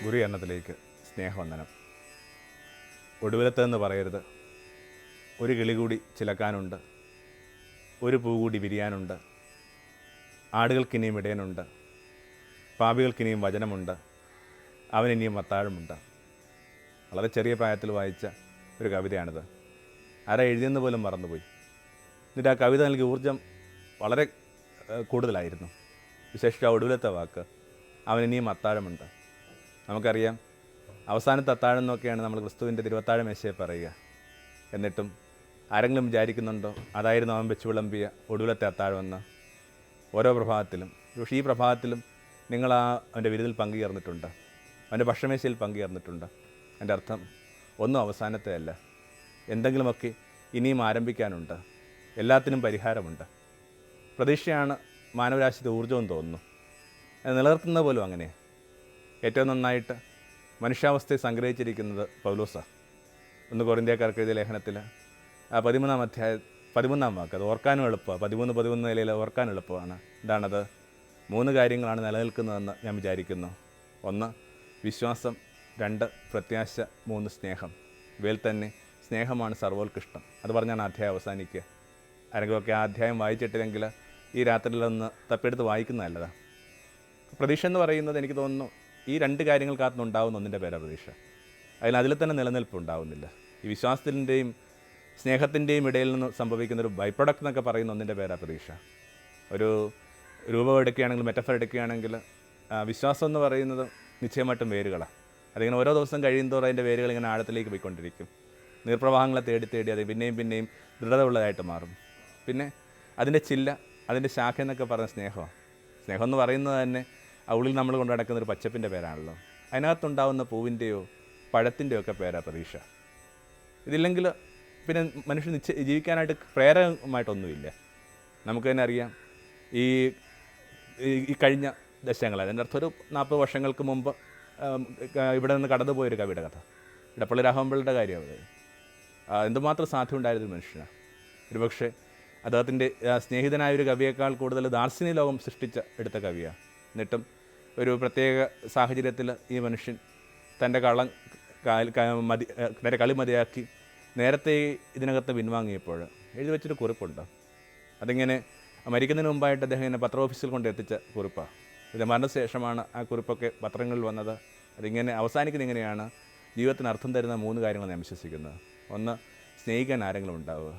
ഗുരു എണ്ണത്തിലേക്ക് സ്നേഹവന്ദനം. ഒടുവിലത്തെന്ന് പറയരുത്. ഒരു കിളി കൂടി ചിലക്കാനുണ്ട്, ഒരു പൂ കൂടി വിരിയാനുണ്ട്, ആടുകൾക്കിനിയും ഇടയനുണ്ട്, പാപികൾക്കിനിയും വചനമുണ്ട്, അവനിനിയും അത്താഴമുണ്ട്. വളരെ ചെറിയ പ്രായത്തിൽ വായിച്ച ഒരു കവിതയാണിത്. ആരാ എഴുതിയെന്ന് പോലും മറന്നുപോയി. എന്നിട്ട് ആ കവിത നൽകിയ ഊർജം വളരെ കൂടുതലായിരുന്നു. വിശേഷിച്ച് ആ ഒടുവിലത്തെ വാക്ക്, അവനിനിയും അത്താഴമുണ്ട്. നമുക്കറിയാം, അവസാനത്തെ അത്താഴം എന്നൊക്കെയാണ് നമ്മൾ ക്രിസ്തുവിൻ്റെ തിരുവത്താഴ മേശയെ പറയുക. എന്നിട്ടും ആരെങ്കിലും വിചാരിക്കുന്നുണ്ടോ അതായിരുന്നു അവൻ വെച്ച് വിളമ്പിയ ഒടുവിലത്തെ അത്താഴമെന്ന്? ഓരോ പ്രഭാതത്തിലും, പക്ഷേ ഈ പ്രഭാതത്തിലും നിങ്ങൾ അവൻ്റെ വിരുന്നിൽ പങ്കുചേർന്നിട്ടുണ്ട്, അവൻ്റെ ഭക്ഷണമേശയിൽ പങ്കുചേർന്നിട്ടുണ്ട്. എൻ്റെ അർത്ഥം, ഒന്നും അവസാനത്തെ അല്ല, എന്തെങ്കിലുമൊക്കെ ഇനിയും ആരംഭിക്കാനുണ്ട്, എല്ലാത്തിനും പരിഹാരമുണ്ട്. പ്രതീക്ഷയാണ് മാനവരാശിയുടെ ഊർജ്ജമെന്ന് തോന്നുന്നു. അത് നിലനിർത്തുന്നത് പോലും അങ്ങനെ. ഏറ്റവും നന്നായിട്ട് മനുഷ്യാവസ്ഥയെ സംഗ്രഹിച്ചിരിക്കുന്നത് പൗലോസാണ്. 1 കൊരിന്ത്യക്കാർക്ക് എഴുതിയ ലേഖനത്തിൽ 13-ാം അധ്യായം 13-ാം വാക്ക്, അത് ഓർക്കാനും എളുപ്പമാണ്. 13 നിലയിൽ ഓർക്കാൻ എളുപ്പമാണ്. എന്താണത്? 3 കാര്യങ്ങളാണ് നിലനിൽക്കുന്നതെന്ന് ഞാൻ വിചാരിക്കുന്നു. 1 വിശ്വാസം, 2 പ്രത്യാശ, 3 സ്നേഹം. ഇവയിൽ തന്നെ സ്നേഹമാണ് സർവോത്കൃഷ്ടം. അത് പറഞ്ഞാണ് അധ്യായം അവസാനിക്കുക. ആരെങ്കിലുമൊക്കെ ആ അധ്യായം വായിച്ചിട്ടില്ലെങ്കിൽ ഈ രാത്രിയിലൊന്ന് തപ്പിയെടുത്ത് വായിക്കുന്നത് നല്ലതാണ്. പ്രതീക്ഷ എന്ന് പറയുന്നത്, എനിക്ക് തോന്നുന്നു, ഈ 2 കാര്യങ്ങൾക്കകത്തുനിന്നുണ്ടാകുന്ന ഒന്നിൻ്റെ പേരാണ് പ്രതീക്ഷ. അതിൽ തന്നെ നിലനിൽപ്പ് ഉണ്ടാവുന്നില്ല. ഈ വിശ്വാസത്തിൻ്റെയും സ്നേഹത്തിൻ്റെയും ഇടയിൽ നിന്ന് സംഭവിക്കുന്നൊരു ബൈ പ്രൊഡക്റ്റ് എന്നൊക്കെ പറയുന്ന ഒന്നിൻ്റെ പേരാണ് പ്രതീക്ഷ. ഒരു രൂപം എടുക്കുകയാണെങ്കിൽ, മെറ്റഫർ എടുക്കുകയാണെങ്കിൽ, വിശ്വാസം എന്ന് പറയുന്നത് നിശ്ചയമായിട്ടും വേരുകളാണ്. അതിങ്ങനെ ഓരോ ദിവസം കഴിയുന്തോറും അതിൻ്റെ വേരുകൾ ഇങ്ങനെ ആഴത്തിലേക്ക് പോയിക്കൊണ്ടിരിക്കും. നീർപ്രവാഹങ്ങളെ തേടി അത് പിന്നെയും ദൃഢത ഉള്ളതായിട്ട് മാറും. പിന്നെ അതിൻ്റെ ചില്ല, അതിൻ്റെ ശാഖ എന്നൊക്കെ പറഞ്ഞ സ്നേഹമാണ്. സ്നേഹം എന്ന് പറയുന്നത് തന്നെ ഉള്ളിൽ നമ്മൾ കൊണ്ട് നടക്കുന്നൊരു പച്ചപ്പിൻ്റെ പേരാണല്ലോ. അതിനകത്തുണ്ടാകുന്ന പൂവിൻ്റെയോ പഴത്തിൻ്റെയോ ഒക്കെ പേരാണ് പ്രതീക്ഷ. ഇതില്ലെങ്കിൽ പിന്നെ മനുഷ്യൻ ജീവിക്കാനായിട്ട് പ്രേരകമായിട്ടൊന്നുമില്ല. നമുക്ക് തന്നെ അറിയാം, ഈ കഴിഞ്ഞ ദശകങ്ങൾ, അതിൻ്റെ അർത്ഥം ഒരു 40 വർഷങ്ങൾക്ക് മുമ്പ് ഇവിടെ നിന്ന് കടന്നുപോയൊരു കവിയുടെ കഥ, ഇടപ്പള്ളി രാഘവൻപിള്ളയുടെ കാര്യമാണ്. എന്തുമാത്രം സാധ്യത ഉണ്ടായിരുന്നൊരു മനുഷ്യനാണ്. ഒരുപക്ഷെ അദ്ദേഹത്തിൻ്റെ സ്നേഹിതനായൊരു കവിയേക്കാൾ കൂടുതൽ ദാർശനിക ലോകം എടുത്ത കവിയാണ്. എന്നിട്ടും ഒരു പ്രത്യേക സാഹചര്യത്തിൽ ഈ മനുഷ്യൻ തൻ്റെ കളി മതിയാക്കി നേരത്തെ ഇതിനകത്ത് പിൻവാങ്ങിയപ്പോൾ എഴുതി വെച്ചൊരു കുറിപ്പുണ്ട്. അതിങ്ങനെ മരിക്കുന്നതിന് മുമ്പായിട്ട് അദ്ദേഹം ഇങ്ങനെ പത്രോഫീസിൽ കൊണ്ട് എത്തിച്ച കുറിപ്പാണ്. ഇത് മരണശേഷമാണ് ആ കുറിപ്പൊക്കെ പത്രങ്ങളിൽ വന്നത്. അതിങ്ങനെ അവസാനിക്കുന്ന ഇങ്ങനെയാണ്: ജീവിതത്തിന് അർത്ഥം തരുന്ന 3 കാര്യങ്ങൾ ഞാൻ വിശ്വസിക്കുന്നത്. 1 സ്നേഹിക്കാൻ ആരെങ്കിലും ഉണ്ടാവുക,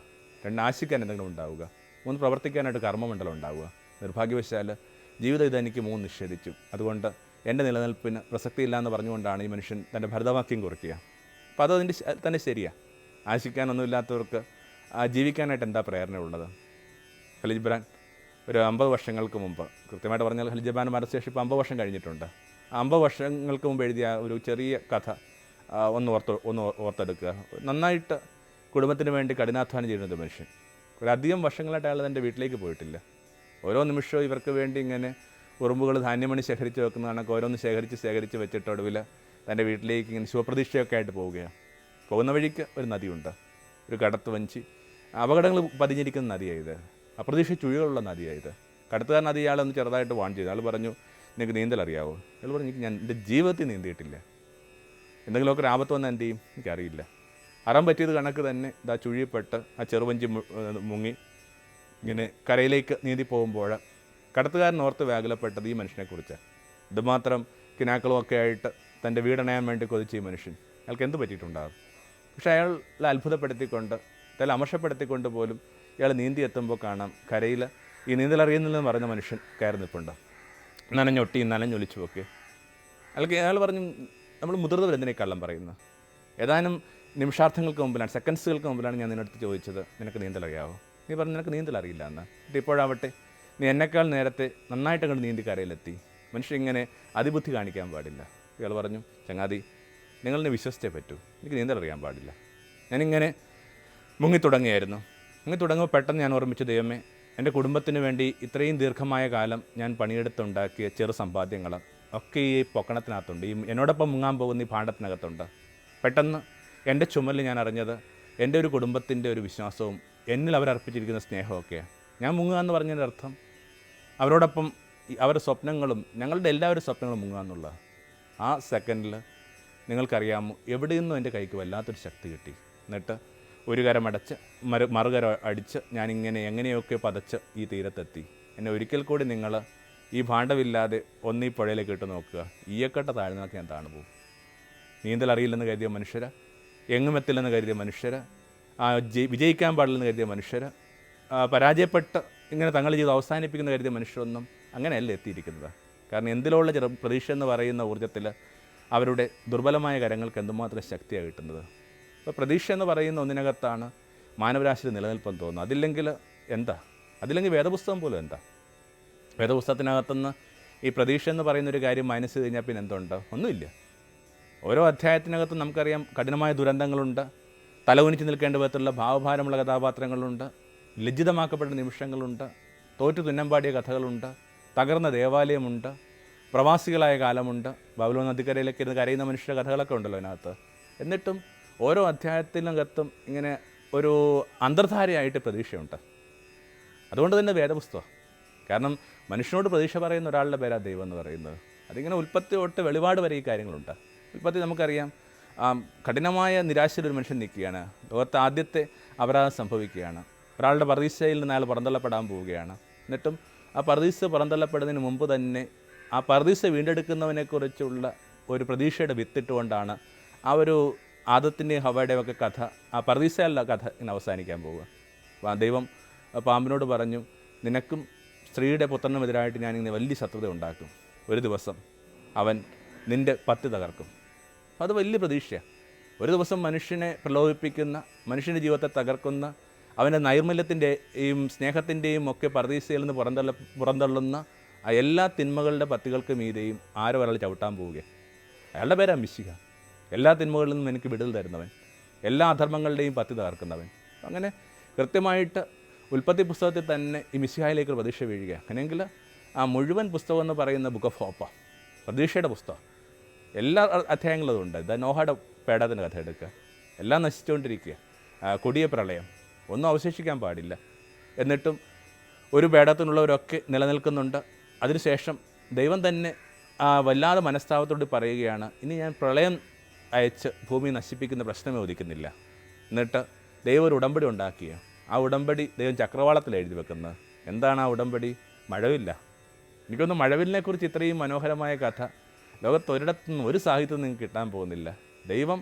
2 ആശിക്കാൻ എന്തെങ്കിലും ഉണ്ടാവുക, 3 പ്രവർത്തിക്കാനായിട്ട് കർമ്മമണ്ഡലം ഉണ്ടാവുക. നിർഭാഗ്യവശാൽ ജീവിതം ഇതെനിക്ക് 3 നിഷേധിച്ചു. അതുകൊണ്ട് എൻ്റെ നിലനിൽപ്പിന് പ്രസക്തിയില്ല എന്ന് പറഞ്ഞുകൊണ്ടാണ് ഈ മനുഷ്യൻ തൻ്റെ ഭരതവാക്യം കുറിക്കുക. അപ്പോൾ അതതിൻ്റെ തന്നെ ശരിയാണ്. ആശിക്കാനൊന്നുമില്ലാത്തവർക്ക് ജീവിക്കാനായിട്ട് എന്താ പ്രേരണ ഉള്ളത്? ഖലീൽ ജിബ്രാൻ ഒരു 50 വർഷങ്ങൾക്ക് മുമ്പ്, കൃത്യമായിട്ട് പറഞ്ഞാൽ ഖലീൽ ജിബ്രാൻ മരണശേഷം ഇപ്പോൾ 50 വർഷം കഴിഞ്ഞിട്ടുണ്ട്. 50 വർഷങ്ങൾക്ക് മുമ്പ് എഴുതിയ ഒരു ചെറിയ കഥ ഒന്ന് ഓർത്തെടുക്കുക. നന്നായിട്ട് കുടുംബത്തിന് വേണ്ടി കഠിനാധ്വാനം ചെയ്യുന്നത് മനുഷ്യൻ. ഒരധികം വർഷങ്ങളായിട്ട് അയാൾ തൻ്റെ വീട്ടിലേക്ക് പോയിട്ടില്ല. ഓരോ നിമിഷവും ഇവർക്ക് വേണ്ടി ഇങ്ങനെ ഉറുമ്പുകൾ ധാന്യമണി ശേഖരിച്ച് വെക്കുന്ന കണക്ക് ഓരോന്ന് ശേഖരിച്ച് വെച്ചിട്ട് ഒടുവിൽ തൻ്റെ വീട്ടിലേക്ക് ഇങ്ങനെ ശുഭപ്രതീക്ഷയൊക്കെ ആയിട്ട് പോവുകയാണ്. പോകുന്ന വഴിക്ക് ഒരു നദിയുണ്ട്, ഒരു കടത്ത് വഞ്ചി. അപകടങ്ങൾ പതിഞ്ഞിരിക്കുന്ന നദിയായത്, അപ്രതീക്ഷ ചുഴികളുള്ള നദിയായത്. കടത്തുകാരൻ നദി ഇയാളൊന്ന് ചെറുതായിട്ട് വാൺ ചെയ്തു. അയാൾ പറഞ്ഞു, നിനക്ക് നീന്തൽ അറിയാവോ? അയാൾ പറഞ്ഞു, ഞാൻ എൻ്റെ ജീവിതത്തിൽ നീന്തിയിട്ടില്ല. എന്തെങ്കിലുമൊക്കെ ഒരു ആപത്ത് വന്നാൽ എന്ത് ചെയ്യും എനിക്കറിയില്ല. അറാൻ പറ്റിയത് കണക്ക് തന്നെ ഇതാ ചുഴിപ്പെട്ട് ആ ചെറുവഞ്ചി മുങ്ങി ഇങ്ങനെ കരയിലേക്ക് നീന്തി പോകുമ്പോൾ കടത്തുകാരൻ ഓർത്ത് വ്യാകുലപ്പെട്ടത് ഈ മനുഷ്യനെക്കുറിച്ച്. ഇതുമാത്രം കിനാക്കളും ഒക്കെ ആയിട്ട് തൻ്റെ വീടണയാൻ വേണ്ടി കൊതിച്ച ഈ മനുഷ്യൻ, അയാൾക്ക് എന്ത് പറ്റിയിട്ടുണ്ടാകും? പക്ഷേ അയാളെ അത്ഭുതപ്പെടുത്തിക്കൊണ്ട്, അയാളെ അമർഷപ്പെടുത്തിക്കൊണ്ട് പോലും ഇയാൾ നീന്തി എത്തുമ്പോൾ കാണാം, കരയിൽ ഈ നീന്തൽ അറിയുന്നില്ലെന്ന് പറഞ്ഞ മനുഷ്യൻ കയറി നിൽപ്പുണ്ട്, നനഞ്ഞൊലിച്ചു ഒക്കെ. അയാൾ പറഞ്ഞു, നമ്മൾ മുതിർന്നവർ എന്തിനെ കള്ളം പറയുന്നത്? ഏതാനും നിമിഷാർത്ഥങ്ങൾക്ക് മുമ്പിലാണ്, സെക്കൻഡ്സുകൾക്ക് മുമ്പിലാണ് ഞാൻ നിന്നടുത്ത് ചോദിച്ചത്, നിനക്ക് നീന്തൽ അറിയാവോ? നീ പറഞ്ഞു, നിനക്ക് നീന്തൽ അറിയില്ല എന്ന്. ഇപ്പോഴാവട്ടെ നീ എന്നെക്കാൾ നേരത്തെ നന്നായിട്ട് അങ്ങോട്ട് നീന്തി കരയിലെത്തി. മനുഷ്യൻ ഇങ്ങനെ അതിബുദ്ധി കാണിക്കാൻ പാടില്ല. ഇയാൾ പറഞ്ഞു, ചങ്ങാതി, നിങ്ങളെന്നെ വിശ്വസിച്ചേ പറ്റൂ, എനിക്ക് നീന്തൽ അറിയാൻ പാടില്ല. ഞാനിങ്ങനെ മുങ്ങിത്തുടങ്ങുമ്പോൾ പെട്ടെന്ന് ഞാൻ ഓർമ്മിച്ചു, ദൈവമേ, എൻ്റെ കുടുംബത്തിന് വേണ്ടി ഇത്രയും ദീർഘമായ കാലം ഞാൻ പണിയെടുത്തുണ്ടാക്കിയ ചെറു സമ്പാദ്യങ്ങൾ ഒക്കെ ഈ പൊക്കണത്തിനകത്തുണ്ട്, ഈ എന്നോടൊപ്പം മുങ്ങാൻ പോകുന്ന ഈ പാണ്ഡത്തിനകത്തുണ്ട്. പെട്ടെന്ന് എൻ്റെ ചുമലിൽ ഞാൻ അറിഞ്ഞത് എൻ്റെ ഒരു കുടുംബത്തിൻ്റെ ഒരു വിശ്വാസവും എന്നിൽ അവരർപ്പിച്ചിരിക്കുന്ന സ്നേഹമൊക്കെയാണ്. ഞാൻ മുങ്ങുക എന്ന് പറഞ്ഞതിൻ്റെ അർത്ഥം അവരോടൊപ്പം അവരുടെ സ്വപ്നങ്ങളും ഞങ്ങളുടെ എല്ലാവരും സ്വപ്നങ്ങളും മുങ്ങുക എന്നുള്ളതാണ്. ആ സെക്കൻഡിൽ നിങ്ങൾക്കറിയാമോ എവിടെ നിന്നും എൻ്റെ കൈക്ക് വല്ലാത്തൊരു ശക്തി കിട്ടി. എന്നിട്ട് ഒരു കരമടച്ച് മറുകര അടിച്ച് ഞാനിങ്ങനെ എങ്ങനെയൊക്കെ പതച്ച് ഈ തീരത്തെത്തി. എന്നെ ഒരിക്കൽ കൂടി നിങ്ങൾ ഈ ഭാണ്ഡമില്ലാതെ ഒന്നീ പുഴയിലേക്ക് ഇട്ട് നോക്കുക, ഈയക്കെട്ട താഴ്ന്നൊക്കെ ഞാൻ താണു പോകും. നീന്തൽ അറിയില്ലെന്ന് കരുതിയ മനുഷ്യർ, എങ്ങുമെത്തില്ലെന്ന് കരുതിയ മനുഷ്യർ, വിജയിക്കാൻ പാടില്ലെന്ന് കരുതിയ മനുഷ്യർ, പരാജയപ്പെട്ട് ഇങ്ങനെ തങ്ങളുടെ ജീവിതം അവസാനിപ്പിക്കുന്ന കരുതിയ മനുഷ്യരൊന്നും അങ്ങനെയല്ല എത്തിയിരിക്കുന്നത്. കാരണം എന്തിലുള്ള പ്രതീക്ഷ എന്ന് പറയുന്ന ഊർജ്ജത്തിൽ അവരുടെ ദുർബലമായ കരങ്ങൾക്ക് എന്തുമാത്രം ശക്തിയാണ് കിട്ടുന്നത്. അപ്പോൾ പ്രതീക്ഷ എന്ന് പറയുന്ന ഒന്നിനകത്താണ് മാനവരാശിയുടെ നിലനിൽപ്പെന്ന് തോന്നുന്നു. അതില്ലെങ്കിൽ എന്താ? അതില്ലെങ്കിൽ വേദപുസ്തകം പോലും എന്താ? വേദപുസ്തകത്തിനകത്തുനിന്ന് ഈ പ്രതീക്ഷ എന്ന് പറയുന്നൊരു കാര്യം മൈനസ് ചെയ്ത് കഴിഞ്ഞാൽ പിന്നെ എന്തുണ്ട്? ഒന്നുമില്ല. ഓരോ അധ്യായത്തിനകത്തും നമുക്കറിയാം കഠിനമായ ദുരന്തങ്ങളുണ്ട്, തലകുനിച്ച് നിൽക്കേണ്ട വിധത്തിലുള്ള ഭാവഭാരമുള്ള കഥാപാത്രങ്ങളുണ്ട്, ലജ്ജിതമാക്കപ്പെട്ട നിമിഷങ്ങളുണ്ട്, തോറ്റു തുന്നമ്പാടിയ കഥകളുണ്ട്, തകർന്ന ദേവാലയമുണ്ട്, പ്രവാസികളായ കാലമുണ്ട്, ബബുലോൺ നദിക്കരയിലേക്ക് ഇരുന്ന് കരയുന്ന മനുഷ്യരുടെ കഥകളൊക്കെ ഉണ്ടല്ലോ അതിനകത്ത്. എന്നിട്ടും ഓരോ അധ്യായത്തിനകത്തും ഇങ്ങനെ ഒരു അന്തർധാരയായിട്ട് പ്രതീക്ഷയുണ്ട്. അതുകൊണ്ട് തന്നെ വേദപുസ്തകം. കാരണം മനുഷ്യനോട് പ്രതീക്ഷ പറയുന്ന ഒരാളുടെ പേരാണ് ദൈവം എന്ന് പറയുന്നത്. അതിങ്ങനെ ഉൽപ്പത്തി തൊട്ട് വെളിപാട് വരെ ഈ കാര്യങ്ങളുണ്ട്. ഉൽപ്പത്തി നമുക്കറിയാം, കഠിനമായ നിരാശയിൽ ഒരു മനുഷ്യൻ നിൽക്കുകയാണ്. ലോകത്തെ ആദ്യത്തെ അപരാധം സംഭവിക്കുകയാണ്. ഒരാളുടെ പർദീസയിൽ നിന്ന് അയാൾ പുറന്തള്ളപ്പെടാൻ പോവുകയാണ്. എന്നിട്ടും ആ പർദീസ പുറന്തള്ളപ്പെടുന്നതിന് മുമ്പ് തന്നെ ആ പർദീസ വീണ്ടെടുക്കുന്നവനെക്കുറിച്ചുള്ള ഒരു പ്രതീക്ഷയുടെ വിത്തിട്ടുകൊണ്ടാണ് ആ ഒരു ആദത്തിൻ്റെയും ഹവയുടെയും ഒക്കെ കഥ, ആ പർദീസയല്ല കഥ ഇങ്ങനെ അവസാനിക്കാൻ പോവുക. അപ്പോൾ ദൈവം പാമ്പിനോട് പറഞ്ഞു, നിനക്കും സ്ത്രീയുടെ പുത്രനുമെതിരായിട്ട് ഞാനിങ്ങനെ വലിയ ശത്രുത ഉണ്ടാക്കും. ഒരു ദിവസം അവൻ നിൻ്റെ പത്തി തകർക്കും. അത് വലിയ പ്രതീക്ഷയാണ്. ഒരു ദിവസം മനുഷ്യനെ പ്രലോഭിപ്പിക്കുന്ന, മനുഷ്യൻ്റെ ജീവിതത്തെ തകർക്കുന്ന, അവൻ്റെ നൈർമല്യത്തിൻ്റെയും സ്നേഹത്തിൻ്റെയും ഒക്കെ പർദീസയിൽ നിന്ന് പുറന്തള്ളുന്ന ആ എല്ലാ തിന്മകളുടെ പത്തികൾക്ക് മീതെയും ആരോ ഒരാൾ ചവിട്ടാൻ പോവുകയാണ്. അയാളുടെ പേരാണ് മിശിഹ. എല്ലാ തിന്മകളിൽ നിന്നും എനിക്ക് വിടുതൽ തരുന്നവൻ, എല്ലാ അധർമ്മങ്ങളുടെയും പത്തി തകർക്കുന്നവൻ. അങ്ങനെ കൃത്യമായിട്ട് ഉൽപ്പത്തി പുസ്തകത്തിൽ തന്നെ ഈ മിശിഹായിലേക്ക് പ്രതീക്ഷ വീഴുക. അങ്ങനെയെങ്കിൽ ആ മുഴുവൻ പുസ്തകം എന്ന് പറയുന്ന ബുക്ക് ഓഫ് ഹോപ്പാണ്, പ്രതീക്ഷയുടെ പുസ്തകം. എല്ലാ അധ്യായങ്ങളും ഉണ്ട്. നോഹയുടെ പേടത്തിൻ്റെ കഥ എടുക്കുക, എല്ലാം നശിച്ചുകൊണ്ടിരിക്കുക, കൊടിയ പ്രളയം, ഒന്നും അവശേഷിക്കാൻ പാടില്ല. എന്നിട്ടും ഒരു പേടത്തിനുള്ളവരൊക്കെ നിലനിൽക്കുന്നുണ്ട്. അതിനുശേഷം ദൈവം തന്നെ വല്ലാതെ മനസ്താപത്തോട് പറയുകയാണ്, ഇനി ഞാൻ പ്രളയം അയച്ച് ഭൂമി നശിപ്പിക്കുന്ന പ്രശ്നമേ ഉദിക്കുന്നില്ല. എന്നിട്ട് ദൈവം ഒരു ഉടമ്പടി ഉണ്ടാക്കിയ ആ ഉടമ്പടി ദൈവം ചക്രവാളത്തിൽ എഴുതി വെക്കുന്നത്. എന്താണ് ആ ഉടമ്പടി? മഴവില്ല. എനിക്കൊന്ന് മഴവിലിനെക്കുറിച്ച് ഇത്രയും മനോഹരമായ കഥ ലോകത്തൊരിടത്തുനിന്നും ഒരു സാഹിത്യത്തിൽ നിങ്ങൾക്ക് കിട്ടാൻ പോകുന്നില്ല. ദൈവം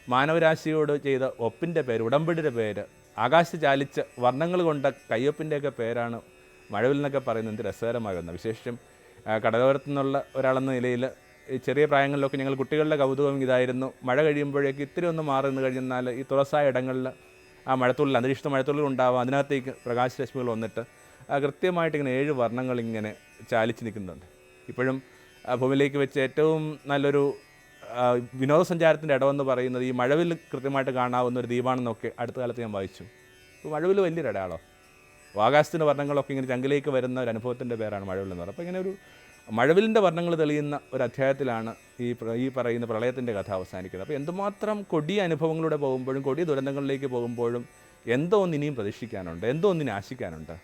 മാനവരാശിയോട് ചെയ്ത ഒപ്പിൻ്റെ പേര്, ഉടമ്പടിയുടെ പേര്, ആകാശത്ത് ചാലിച്ച വർണ്ണങ്ങൾ കൊണ്ട കയ്യൊപ്പിൻ്റെയൊക്കെ പേരാണ് മഴവിലെന്നൊക്കെ പറയുന്നത്. എന്ത് രസകരമാകുന്ന, വിശേഷം കടലോരത്തു നിന്നുള്ള ഒരാളെന്ന നിലയിൽ ഈ ചെറിയ പ്രായങ്ങളിലൊക്കെ ഞങ്ങൾ കുട്ടികളുടെ കൗതുകം ഇതായിരുന്നു. മഴ കഴിയുമ്പോഴേക്ക് ഇത്തിരി ഒന്ന് മാറി നിന്ന് കഴിഞ്ഞാൽ ഈ തുറസായ ഇടങ്ങളിൽ ആ മഴത്തുള്ളിൽ, അന്തരീക്ഷ മഴത്തുള്ളിൽ ഉണ്ടാവും, അതിനകത്തേക്ക് പ്രകാശരശ്മികൾ വന്നിട്ട് കൃത്യമായിട്ട് ഇങ്ങനെ 7 വർണ്ണങ്ങൾ ഇങ്ങനെ ചാലിച്ച് നിൽക്കുന്നുണ്ട്. ഇപ്പോഴും ഭൂമിയിലേക്ക് വെച്ച് ഏറ്റവും നല്ലൊരു വിനോദസഞ്ചാരത്തിൻ്റെ ഇടമെന്ന് പറയുന്നത് ഈ മഴവിൽ കൃത്യമായിട്ട് കാണാവുന്ന ഒരു ദ്വീപാണെന്നൊക്കെ അടുത്ത കാലത്ത് ഞാൻ വായിച്ചു. അപ്പോൾ മഴവിൽ വലിയൊരു ഇടയാളോ, ആകാശത്തിൻ്റെ വർണ്ണങ്ങളൊക്കെ ഇങ്ങനെ ചങ്കിലേക്ക് വരുന്ന ഒരു അനുഭവത്തിൻ്റെ പേരാണ് മഴവിൽ എന്ന് പറയുന്നത്. അപ്പോൾ ഇങ്ങനെ ഒരു മഴവിലിൻ്റെ വർണ്ണങ്ങൾ തെളിയുന്ന ഒരു അധ്യായത്തിലാണ് ഈ പറയുന്ന പ്രളയത്തിൻ്റെ കഥ അവസാനിക്കുന്നത്. അപ്പോൾ എന്തുമാത്രം കൊടിയ അനുഭവങ്ങളിലൂടെ പോകുമ്പോഴും, കൊടിയ ദുരന്തങ്ങളിലേക്ക് പോകുമ്പോഴും എന്തോ ഒന്ന് ഇനിയും പ്രതീക്ഷിക്കാനുണ്ട്, എന്തോ ഒന്നിനെ ആശിക്കാനുണ്ട്.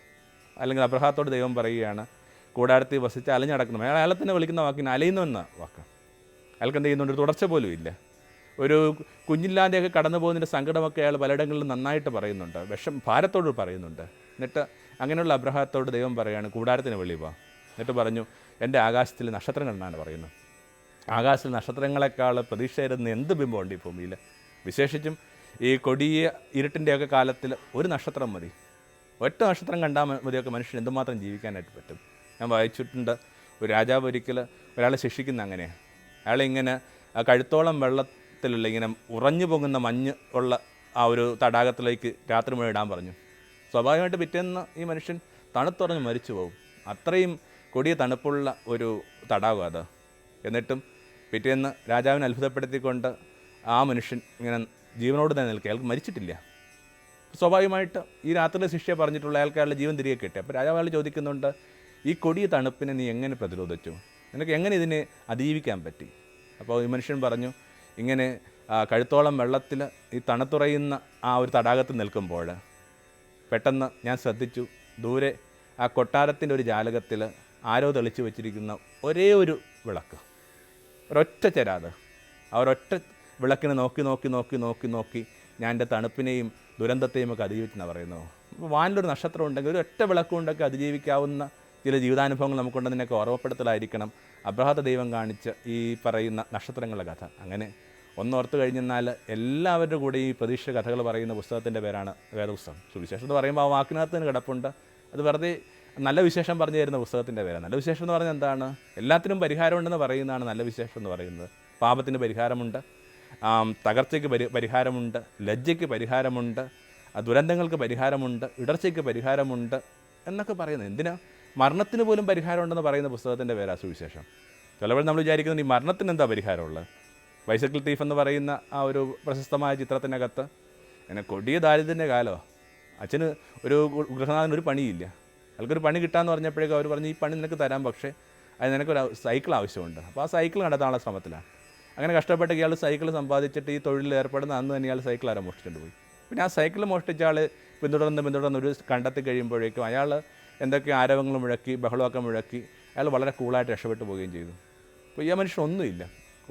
അല്ലെങ്കിൽ അബ്രഹാത്തോട് ദൈവം പറയുകയാണ്, കൂടാരത്തിൽ വസിച്ച് അലഞ്ഞടക്കണം. അയാളെ തന്നെ വിളിക്കുന്ന വാക്കിന് അലയുന്നുവെന്ന വാക്ക്. അയാൾക്ക് എന്ത് ചെയ്യുന്നുണ്ട്? ഒരു തുടർച്ച പോലും ഇല്ല. ഒരു കുഞ്ഞില്ലാതെയൊക്കെ കടന്നു പോകുന്നതിൻ്റെ സങ്കടമൊക്കെ അയാൾ പലയിടങ്ങളിലും നന്നായിട്ട് പറയുന്നുണ്ട്, ഭാരത്തോട് പറയുന്നുണ്ട്. എന്നിട്ട് അങ്ങനെയുള്ള അബ്രഹാത്തോട് ദൈവം പറയുകയാണ്, കൂടാരത്തിന് വെളി പോവാം. എന്നിട്ട് പറഞ്ഞു, എൻ്റെ ആകാശത്തിൽ നക്ഷത്രങ്ങൾ എന്നാണ് പറയുന്നത്. ആകാശത്തിൽ നക്ഷത്രങ്ങളെക്കാൾ പ്രതീക്ഷയിരുന്ന എന്ത് ബിംബമുണ്ട് ഈ ഭൂമിയിൽ? വിശേഷിച്ചും ഈ കൊടിയ ഇരുട്ടിൻ്റെയൊക്കെ കാലത്തിൽ ഒരു നക്ഷത്രം മതി. ഒറ്റ നക്ഷത്രം കണ്ടാൽ മതിയൊക്കെ മനുഷ്യൻ എന്തുമാത്രം ജീവിക്കാനായിട്ട് പറ്റും. ഞാൻ വായിച്ചിട്ടുണ്ട്, ഒരു രാജാവ് ഒരിക്കൽ ഒരാളെ ശിക്ഷിക്കുന്ന അങ്ങനെയാണ്. അയാളിങ്ങനെ കഴുത്തോളം വെള്ളത്തിലുള്ള ഇങ്ങനെ ഉറഞ്ഞു പൊങ്ങുന്ന മഞ്ഞ് ഉള്ള ആ ഒരു തടാകത്തിലേക്ക് രാത്രി മുഴുവൻ ഇടാൻ പറഞ്ഞു. സ്വാഭാവികമായിട്ട് പിറ്റേന്ന് ഈ മനുഷ്യൻ തണുത്തുറഞ്ഞ് മരിച്ചു പോകും. അത്രയും കൊടിയ തണുപ്പുള്ള ഒരു തടാകം അത്. എന്നിട്ടും പിറ്റേന്ന് രാജാവിനെ അത്ഭുതപ്പെടുത്തിക്കൊണ്ട് ആ മനുഷ്യൻ ഇങ്ങനെ ജീവനോട് തന്നെ നിൽക്കുക, അയാൾക്ക് മരിച്ചിട്ടില്ല. സ്വാഭാവികമായിട്ട് ഈ രാത്രിയിലെ ശിക്ഷയെ പറഞ്ഞിട്ടുള്ള അയാളുടെ ജീവൻ തിരികെ കിട്ടി. അപ്പോൾ രാജാവ് അയാൾ ചോദിക്കുന്നുണ്ട്, ഈ കൊടിയ തണുപ്പിനെ നീ എങ്ങനെ പ്രതിരോധിച്ചു? നിനക്ക് എങ്ങനെ ഇതിനെ അതിജീവിക്കാൻ പറ്റി? അപ്പോൾ ഈ മനുഷ്യൻ പറഞ്ഞു, ഇങ്ങനെ കഴുത്തോളം വെള്ളത്തിൽ ഈ തണുത്തുറയുന്ന ആ ഒരു തടാകത്തിൽ നിൽക്കുമ്പോൾ പെട്ടെന്ന് ഞാൻ ശ്രദ്ധിച്ചു, ദൂരെ ആ കൊട്ടാരത്തിൻ്റെ ഒരു ജാലകത്തിൽ ആരോ തെളിച്ചു വെച്ചിരിക്കുന്ന ഒരേ ഒരു വിളക്ക്. ഒരൊറ്റ ചെരാത്, ആ ഒരൊറ്റ വിളക്കിനെ നോക്കി നോക്കി നോക്കി നോക്കി നോക്കി ഞാൻ എൻ്റെ തണുപ്പിനെയും ദുരന്തത്തെയും ഒക്കെ അതിജീവിച്ചെന്നാണ് പറയുന്നത്. വാനിലൊരു നക്ഷത്രം ഉണ്ടെങ്കിൽ ഒരു ഒറ്റ വിളക്കുകൊണ്ടൊക്കെ അതിജീവിക്കാവുന്ന ചില ജീവിതാനുഭവങ്ങൾ നമുക്കുണ്ടെന്നതിനൊക്കെ ഓർമ്മപ്പെടുത്തലായിരിക്കണം അബ്രാഹത്തെ ദൈവം കാണിച്ച ഈ പറയുന്ന നക്ഷത്രങ്ങളുടെ കഥ. അങ്ങനെ ഒന്നോർത്ത് കഴിഞ്ഞെന്നാൽ എല്ലാവരുടെ കൂടെ ഈ പ്രതീക്ഷ കഥകൾ പറയുന്ന പുസ്തകത്തിൻ്റെ പേരാണ് വേദപുസ്തകം. സുവിശേഷം എന്ന് പറയുമ്പോൾ ആ വാക്കിനകത്ത് തന്നെ കിടപ്പുണ്ട്. അത് വെറുതെ നല്ല വിശേഷം പറഞ്ഞു തരുന്ന പുസ്തകത്തിൻ്റെ പേരാണ്. നല്ല വിശേഷം എന്ന് പറഞ്ഞാൽ എന്താണ്? എല്ലാത്തിനും പരിഹാരമുണ്ടെന്ന് പറയുന്നതാണ് നല്ല വിശേഷം എന്ന് പറയുന്നത്. പാപത്തിന് പരിഹാരമുണ്ട്, തകർച്ചയ്ക്ക് പരിഹാരമുണ്ട്, ലജ്ജയ്ക്ക് പരിഹാരമുണ്ട്, ദുരന്തങ്ങൾക്ക് പരിഹാരമുണ്ട്, ഇടർച്ചയ്ക്ക് പരിഹാരമുണ്ട് എന്നൊക്കെ പറയുന്നത്. എന്തിനാ? മരണത്തിന് പോലും പരിഹാരമുണ്ടെന്ന് പറയുന്ന പുസ്തകത്തിൻ്റെ പേരാ സുവിശേഷം. ചിലപ്പോൾ നമ്മൾ വിചാരിക്കുന്നത് ഈ മരണത്തിന് എന്താ പരിഹാരമുള്ളത്? ബൈസൈക്കിൾ തീഫ് എന്ന് പറയുന്ന ആ ഒരു പ്രശസ്തമായ ചിത്രത്തിനകത്ത് അങ്ങനെ കൊടിയ ദാരിദ്ര്യത്തിൻ്റെ കാലമാണ്. അച്ഛന് ഒരു ഗൃഹനാഥന് ഒരു പണിയില്ല. അയാൾക്കൊരു പണി കിട്ടാമെന്ന് പറഞ്ഞപ്പോഴേക്കും അവർ പറഞ്ഞു ഈ പണി നിനക്ക് തരാം, പക്ഷേ അത് നിനക്കൊരു സൈക്കിൾ ആവശ്യമുണ്ട്. അപ്പോൾ ആ സൈക്കിൾ കണ്ടെത്താനുള്ള ശ്രമത്തിലാണ്. അങ്ങനെ കഷ്ടപ്പെട്ട് ഇയാൾ സൈക്കിൾ സമ്പാദിച്ചിട്ട് ഈ തൊഴിലിൽ ഏർപ്പെടുന്ന അന്ന് തന്നെ ഇയാൾ സൈക്കിൾ ആരാ മോഷ്ടിച്ചുകൊണ്ട് പോയി. പിന്നെ ആ സൈക്കിൾ മോഷ്ടിച്ച ആൾ പിന്തുടർന്ന് ഒരു കണ്ടെത്തി കഴിയുമ്പോഴേക്കും അയാൾ എന്തൊക്കെ ആരവങ്ങൾ മുഴക്കി ബഹളമൊക്കെ മുഴക്കി അയാൾ വളരെ കൂളായിട്ട് രക്ഷപ്പെട്ടു പോവുകയും ചെയ്തു. അപ്പോൾ ഈ മനുഷ്യനൊന്നുമില്ല,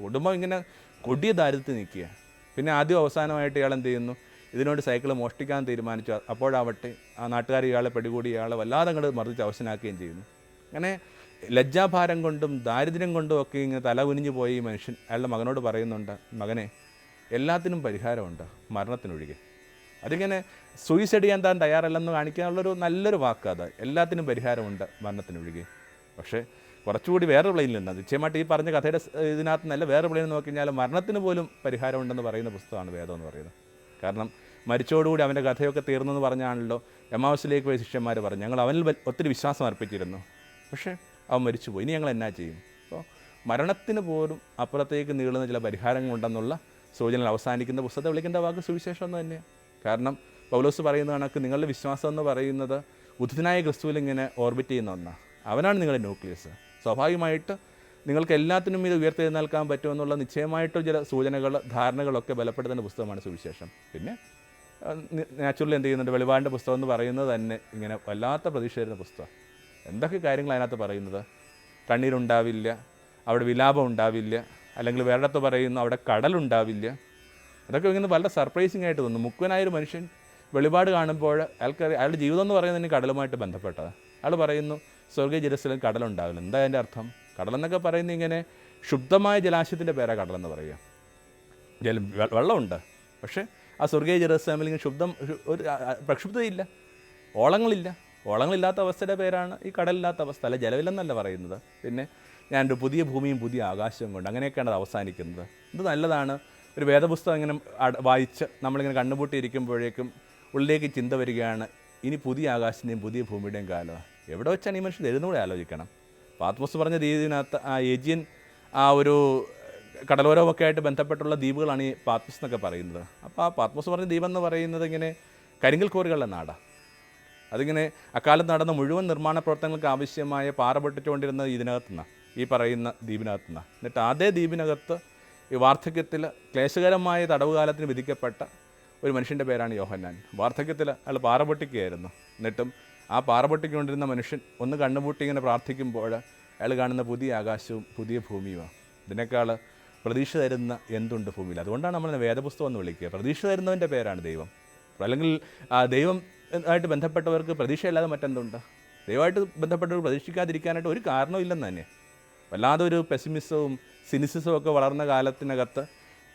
കുടുംബം ഇങ്ങനെ കൊടിയ ദാരിദ്ര്യത്തിൽ നിൽക്കുക. പിന്നെ ആദ്യം അവസാനമായിട്ട് ഇയാൾ എന്ത് ചെയ്യുന്നു? ഇതിനോട് സൈക്കിൾ മോഷ്ടിക്കാൻ തീരുമാനിച്ചു. അപ്പോഴാവട്ടെ ആ നാട്ടുകാർ ഇയാളെ പിടികൂടി ഇയാളെ വല്ലാതെ അങ്ങോട്ട് മർദ്ദിച്ച് അവശനാക്കുകയും ചെയ്യുന്നു. അങ്ങനെ ലജ്ജാഭാരം കൊണ്ടും ദാരിദ്ര്യം കൊണ്ടും ഒക്കെ ഇങ്ങനെ തല കുനിഞ്ഞു പോയി ഈ മനുഷ്യൻ അയാളുടെ മകനോട് പറയുന്നുണ്ട്, മകനെ എല്ലാത്തിനും പരിഹാരമുണ്ട്, മരണത്തിനൊഴികെ. അതിങ്ങനെ സൂയിസൈഡ് ചെയ്യാൻ താൻ തയ്യാറല്ലെന്ന് കാണിക്കാനുള്ളൊരു നല്ലൊരു വാക്കാത്. എല്ലാത്തിനും പരിഹാരമുണ്ട്, മരണത്തിനൊഴികെ. പക്ഷേ കുറച്ചുകൂടി വേറെ പ്ലെയിനിലുണ്ട്. നിശ്ചയമായിട്ട് ഈ പറഞ്ഞ കഥയുടെ ഇതിനകത്ത് നല്ല വേറെ പ്ലെയിൻ നോക്കി കഴിഞ്ഞാൽ മരണത്തിന് പോലും പരിഹാരമുണ്ടെന്ന് പറയുന്ന പുസ്തകമാണ് വേദം എന്ന് പറയുന്നത്. കാരണം മരിച്ചോടുകൂടി അവൻ്റെ കഥയൊക്കെ തീർന്നെന്ന് പറഞ്ഞാണല്ലോ എമ്മാവസിലേക്ക് പോയി ശിഷ്യന്മാർ പറഞ്ഞു, ഞങ്ങൾ അവനിൽ ഒത്തിരി വിശ്വാസം അർപ്പിച്ചിരുന്നു, പക്ഷേ അവൻ മരിച്ചുപോയി, ഇനി ഞങ്ങൾ എന്നാ ചെയ്യും? അപ്പോൾ മരണത്തിന് പോലും അപ്പുറത്തേക്ക് നീളുന്ന ചില പരിഹാരങ്ങളുണ്ടെന്നുള്ള സൂചനകൾ അവസാനിക്കുന്ന പുസ്തകത്തെ വിളിക്കേണ്ട വാക്ക് സുവിശേഷം എന്ന് തന്നെയാണ്. കാരണം പൗലോസ് പറയുന്ന കണക്ക് നിങ്ങളുടെ വിശ്വാസം എന്ന് പറയുന്നത് ഉദ്ധിതനായ ക്രിസ്തുവിൽ ഇങ്ങനെ ഓർബിറ്റ് ചെയ്യുന്ന ഒന്നാണ്. അവനാണ് നിങ്ങളുടെ ന്യൂക്ലിയസ്. സ്വാഭാവികമായിട്ട് നിങ്ങൾക്ക് എല്ലാത്തിനും ഇത് ഉയർത്തെഴുന്നേൽക്കാൻ പറ്റുമെന്നുള്ള നിശ്ചയമായിട്ടും ചില സൂചനകൾ ധാരണകളൊക്കെ ബലപ്പെടുത്തുന്ന പുസ്തകമാണ് സുവിശേഷം. പിന്നെ നാച്ചുറലി എന്ത് ചെയ്യുന്നുണ്ട്? വെളിപാടിൻ്റെ പുസ്തകം എന്ന് പറയുന്നത് തന്നെ ഇങ്ങനെ വല്ലാത്ത പ്രതീക്ഷ തരുന്ന പുസ്തകം. എന്തൊക്കെ കാര്യങ്ങൾ അതിനകത്ത് പറയുന്നത്? കണ്ണീരുണ്ടാവില്ല, അവിടെ വിലാപം ഉണ്ടാവില്ല, അല്ലെങ്കിൽ വേറെടുത്ത് പറയുന്നു അവിടെ കടലുണ്ടാവില്ല. അതൊക്കെ ഇങ്ങനെ വളരെ സർപ്രൈസിങ് ആയിട്ട് തോന്നുന്നു. മുക്കുവനായൊരു മനുഷ്യൻ വെളിപാട് കാണുമ്പോൾ അയാളുടെ ജീവിതം എന്ന് പറയുന്നത് തന്നെ കടലുമായിട്ട് ബന്ധപ്പെട്ടതാണ്. അയാൾ പറയുന്നു സ്വർഗീയ ജലസ്ഥലം കടലുണ്ടാവില്ല. എന്താ അതിൻ്റെ അർത്ഥം? കടലെന്നൊക്കെ പറയുന്നത് ഇങ്ങനെ ശുദ്ധമായ ജലാശയത്തിൻ്റെ പേരാണ് കടലെന്ന് പറയുക. വെള്ളമുണ്ട്, പക്ഷേ ആ സ്വർഗീയ ജെറുസലേമിൽ ഇങ്ങനെ ഒരു പ്രക്ഷുബ്ധതയില്ല, ഓളങ്ങളില്ലാത്ത അവസ്ഥയുടെ പേരാണ് ഈ കടലില്ലാത്ത അവസ്ഥ. അല്ല, ജലമില്ലെന്നല്ല പറയുന്നത്. പിന്നെ ഞാനൊരു പുതിയ ഭൂമിയും പുതിയ ആകാശവും കൊണ്ട് അങ്ങനെയൊക്കെയാണ് അത് അവസാനിക്കുന്നത്. ഇത് നല്ലതാണ്. ഒരു വേദപുസ്തകം ഇങ്ങനെ വായിച്ച് നമ്മളിങ്ങനെ കണ്ണുപൂട്ടിയിരിക്കുമ്പോഴേക്കും ഉള്ളിലേക്ക് ചിന്ത വരികയാണ്, ഇനി പുതിയ ആകാശത്തിൻ്റെയും പുതിയ ഭൂമിയുടെയും കാലമാണ്. എവിടെ വെച്ചാണ് ഈ മനുഷ്യൻ എഴുന്നൂടെ ആലോചിക്കണം. പാത്മോസ് പറഞ്ഞ രീതിനകത്ത് ആ ഏജിയൻ ആ ഒരു കടലോരമൊക്കെ ആയിട്ട് ബന്ധപ്പെട്ടുള്ള ദ്വീപുകളാണ് ഈ പാത്മോസ് എന്നൊക്കെ പറയുന്നത്. അപ്പോൾ ആ പാത്മോസ് പറഞ്ഞ ദ്വീപെന്ന് പറയുന്നത് ഇങ്ങനെ കരിങ്കൽ കോറികളുടെ നാടാണ്. അതിങ്ങനെ അക്കാലത്ത് നടന്ന മുഴുവൻ നിർമ്മാണ പ്രവർത്തനങ്ങൾക്ക് ആവശ്യമായ പാറ പൊട്ടിച്ചുകൊണ്ടിരുന്നത് ഇതിനകത്തുനിന്നാണ്, ഈ പറയുന്ന ദ്വീപിനകത്തുനിന്നാണ്. എന്നിട്ട് അതേ ദ്വീപിനകത്ത് ഈ വാർദ്ധക്യത്തിൽ ക്ലേശകരമായ തടവുകാലത്തിന് വിധിക്കപ്പെട്ട ഒരു മനുഷ്യൻ്റെ പേരാണ് യോഹന്നാൻ. വാർദ്ധക്യത്തിൽ അയാൾ പാറ പൊട്ടിക്കുകയായിരുന്നു. എന്നിട്ടും ആ പാറ പൊട്ടിക്കൊണ്ടിരുന്ന മനുഷ്യൻ ഒന്ന് കണ്ണുപൂട്ടി ഇങ്ങനെ പ്രാർത്ഥിക്കുമ്പോൾ അയാൾ കാണുന്ന പുതിയ ആകാശവും പുതിയ ഭൂമിയുമാണ്. ഇതിനേക്കാൾ പ്രതീക്ഷ തരുന്ന എന്തുണ്ട് ഭൂമിയിൽ? അതുകൊണ്ടാണ് നമ്മൾ വേദപുസ്തകം എന്ന് വിളിക്കുക. പ്രതീക്ഷ തരുന്നവൻ്റെ പേരാണ് ദൈവം. അല്ലെങ്കിൽ ദൈവം ആയിട്ട് ബന്ധപ്പെട്ടവർക്ക് പ്രതീക്ഷയില്ലാതെ മറ്റെന്തുണ്ട്? ദൈവമായിട്ട് ബന്ധപ്പെട്ടവർ പ്രതീക്ഷിക്കാതിരിക്കാനായിട്ട് ഒരു കാരണമില്ലെന്ന് തന്നെ. വല്ലാതെ ഒരു പെസിമിസവും സിനിസിസവും ഒക്കെ വളർന്ന കാലത്തിനകത്ത്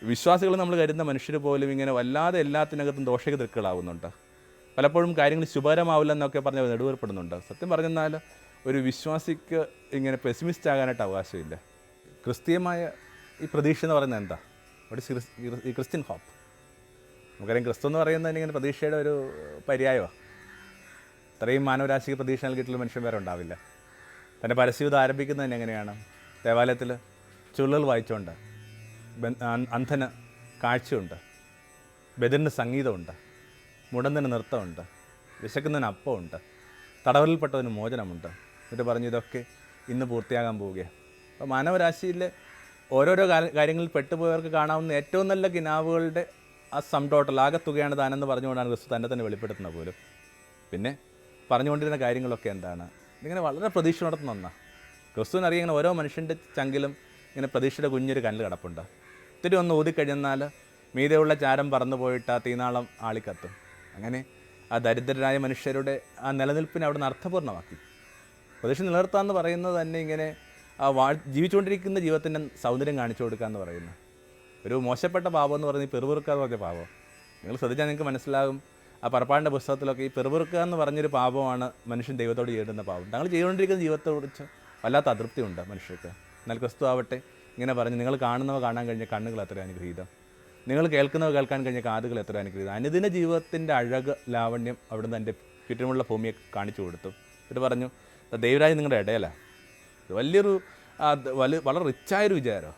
വിശ്വാസികൾ നമ്മൾ കരുതുന്ന മനുഷ്യർ പോലും ഇങ്ങനെ വല്ലാതെ എല്ലാത്തിനകത്തും ദോഷകൃത്തുക്കളാവുന്നുണ്ട്. പലപ്പോഴും കാര്യങ്ങൾ ശുഭകരമാവില്ലെന്നൊക്കെ പറഞ്ഞ് നെടുവേർപ്പെടുന്നുണ്ട്. സത്യം പറഞ്ഞാൽ ഒരു വിശ്വാസിക്ക് ഇങ്ങനെ പെസിമിസ്റ്റ് ആകാനായിട്ട് അവകാശമില്ല. ക്രിസ്തീയമായ ഈ പ്രതീക്ഷ എന്ന് പറയുന്നത് എന്താ? ഈ ക്രിസ്ത്യൻ ഹോപ്പ്. നമുക്കറിയാം ക്രിസ്തു എന്ന് പറയുന്നത് ഇങ്ങനെ പ്രതീക്ഷയുടെ ഒരു പര്യായമാണ്. ഇത്രയും മാനവരാശിക്ക് പ്രതീക്ഷ നൽകിയിട്ടുള്ള മനുഷ്യൻ വേറെ ഉണ്ടാവില്ല. തൻ്റെ പരസ്യവിധം ആരംഭിക്കുന്നത് തന്നെ എങ്ങനെയാണ്? ദേവാലയത്തിൽ ചുരുളുകൾ വായിച്ചുകൊണ്ട്, അന്ധന് കാഴ്ചയുണ്ട്, ബദിറിന് സംഗീതമുണ്ട്, മുടന്തിന് നൃത്തമുണ്ട്, വിശക്കുന്നതിന് അപ്പമുണ്ട്, തടവലിൽപ്പെട്ടതിന് മോചനമുണ്ട്. എന്നിട്ട് പറഞ്ഞു ഇതൊക്കെ ഇന്ന് പൂർത്തിയാകാൻ പോവുകയാണ്. അപ്പോൾ മാനവരാശിയിലെ ഓരോരോ കാര്യങ്ങളിൽ പെട്ടുപോയവർക്ക് കാണാവുന്ന ഏറ്റവും നല്ല കിനാവുകളുടെ ആ സം ടോട്ടൽ ആകത്തുകയാണ് താനെന്ന് പറഞ്ഞുകൊണ്ടാണ് ക്രിസ്തു തന്നെ തന്നെ വെളിപ്പെടുത്തുന്നത് പോലും. പിന്നെ പറഞ്ഞുകൊണ്ടിരുന്ന കാര്യങ്ങളൊക്കെ എന്താണ്? ഇതിങ്ങനെ വളരെ പ്രതീക്ഷ നടത്തുന്ന ഒന്നാണ്. ക്രിസ്തുവിനറിയാം ഇങ്ങനെ ഓരോ മനുഷ്യൻ്റെ ചങ്കിലും ഇങ്ങനെ പ്രതീക്ഷയുടെ കുഞ്ഞൊരു കല്ല് കിടപ്പുണ്ട്. ഇത്തിരി ഒന്ന് ഊതിക്കഴിഞ്ഞാൽ മീതെയുള്ള ചാരം പറന്നു പോയിട്ട് ആ തീനാളം ആളിക്കത്തും. അങ്ങനെ ആ ദരിദ്രരായ മനുഷ്യരുടെ ആ നിലനിൽപ്പിനെ അവിടെ നിന്ന് അർത്ഥപൂർണ്ണമാക്കി. പ്രതീക്ഷ നിലനിർത്താമെന്ന് പറയുന്നത് തന്നെ ഇങ്ങനെ ജീവിച്ചുകൊണ്ടിരിക്കുന്ന ജീവിതത്തിൻ്റെ സൗന്ദര്യം കാണിച്ചു കൊടുക്കുക എന്ന് പറയുന്നത്. ഒരു മോശപ്പെട്ട പാപം എന്ന് പറയുന്നത് ഈ പെറുപിറുക്കുക എന്ന് പറഞ്ഞ പാപം. നിങ്ങൾ ശ്രദ്ധിച്ചാൽ നിങ്ങൾക്ക് മനസ്സിലാകും. ആ പറപ്പാടിൻ്റെ പുസ്തകത്തിലൊക്കെ ഈ പെറുപിറുക്കുക എന്ന് പറഞ്ഞൊരു പാപമാണ് മനുഷ്യൻ ദൈവത്തോട് ചെയ്യുന്ന പാപം. തങ്ങൾ ചെയ്തുകൊണ്ടിരിക്കുന്ന ജീവിതത്തെക്കുറിച്ച് വല്ലാത്ത അതൃപ്തിയുണ്ട് മനുഷ്യർക്ക്. എന്നാൽ ക്രിസ്തു ആവട്ടെ ഇങ്ങനെ പറഞ്ഞ്, നിങ്ങൾ കാണുന്നവ കാണാൻ കഴിഞ്ഞ കണ്ണുകൾ എത്ര അനുഗ്രഹീതം, നിങ്ങൾ കേൾക്കുന്നവ കേൾക്കാൻ കഴിഞ്ഞ കാതുകൾ എത്ര അനുഗ്രഹീതം. അനുദിന ജീവിതത്തിൻ്റെ അഴക് ലാവണ്യം അവിടുന്ന് എൻ്റെ ചുറ്റുമുള്ള ഭൂമിയെ കാണിച്ചു കൊടുത്തു. എന്നിട്ട് പറഞ്ഞു, ദൈവരാജ് നിങ്ങളുടെ ഇടയിലാണ്. വലിയൊരു വളരെ റിച്ചായൊരു വിചാരം.